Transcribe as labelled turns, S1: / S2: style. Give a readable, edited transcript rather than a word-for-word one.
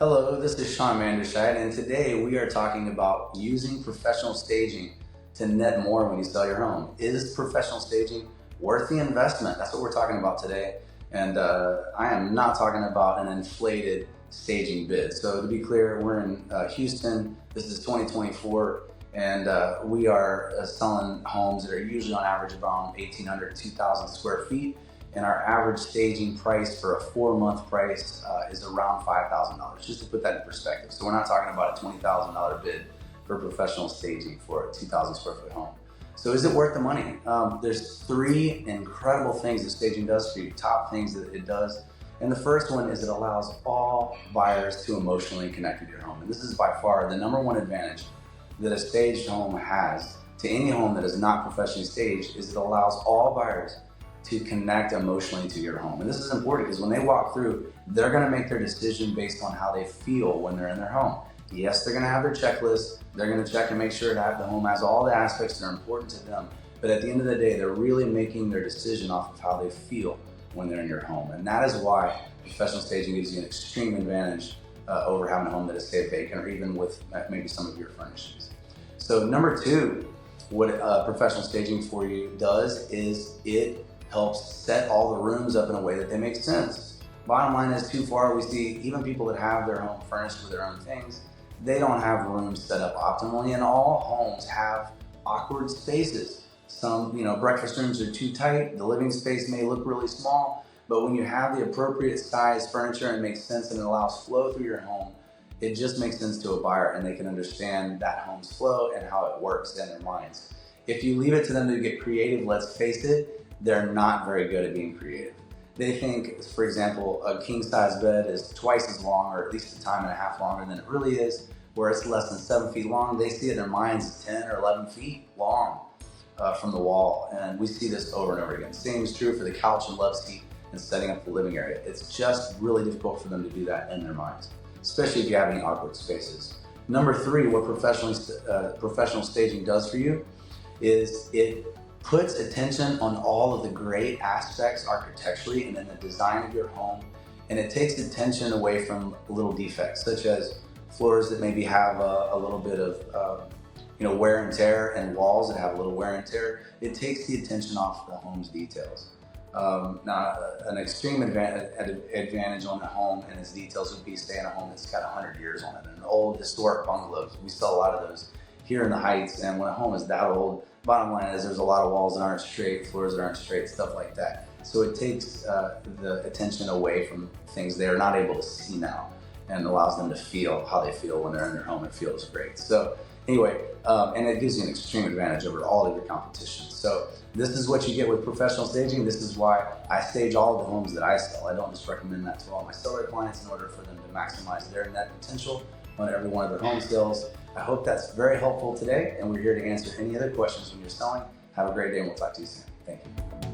S1: Hello, this is Shawn Manderscheid, and today we are talking about using professional staging to net more when you sell your home. Is professional staging worth the investment? That's what we're talking about today, and I am not talking about an inflated staging bid. So to be clear, we're in Houston. This is 2024, and we are selling homes that are usually on average around 1,800 to 2,000 square feet. And our average staging price for a 4-month price is around $5,000, just to put that in perspective. So we're not talking about a $20,000 bid for professional staging for a 2,000 square foot home. So is it worth the money? There's 3 incredible things that staging does for you, top things that it does. And the first one is it allows all buyers to emotionally connect with your home. And this is by far the #1 advantage that a staged home has to any home that is not professionally staged, is it allows all buyers to connect emotionally to your home. And this is important because when they walk through, they're gonna make their decision based on how they feel when they're in their home. Yes, they're gonna have their checklist, they're gonna check and make sure that the home has all the aspects that are important to them, but at the end of the day, they're really making their decision off of how they feel when they're in your home. And that is why professional staging gives you an extreme advantage over having a home that is stay vacant or even with maybe some of your furnishings. So #2, what professional staging for you does is it helps set all the rooms up in a way that they make sense. Bottom line is, too far we see even people that have their home furnished with their own things, they don't have rooms set up optimally, and all homes have awkward spaces. Some, breakfast rooms are too tight, the living space may look really small, but when you have the appropriate size furniture and it makes sense and it allows flow through your home, it just makes sense to a buyer and they can understand that home's flow and how it works in their minds. If you leave it to them to get creative, let's face it, they're not very good at being creative. They think, for example, a king size bed is twice as long, or at least a time and a half longer than it really is, where it's less than 7 feet long. They see it in their minds 10 or 11 feet long from the wall. And we see this over and over again. Same is true for the couch and love seat and setting up the living area. It's just really difficult for them to do that in their minds, especially if you have any awkward spaces. #3, what professional staging does for you is it puts attention on all of the great aspects architecturally and in the design of your home, and it takes attention away from little defects such as floors that maybe have a little bit of wear and tear, and walls that have a little wear and tear. It takes the attention off the home's details. Now, an extreme advantage on the home and its details would be stay in a home that's got 100 years on it. An old historic bungalows, we sell a lot of those here in the Heights, and when a home is that old, bottom line is there's a lot of walls that aren't straight, floors that aren't straight, stuff like that. So it takes the attention away from things they're not able to see now and allows them to feel how they feel when they're in their home. It feels great. So anyway, and it gives you an extreme advantage over all of your competition. So this is what you get with professional staging. This is why I stage all of the homes that I sell. I don't just recommend that to all my seller clients in order for them to maximize their net potential on every one of their home sales. I hope that's very helpful today, and we're here to answer any other questions when you're selling. Have a great day, and we'll talk to you soon. Thank you.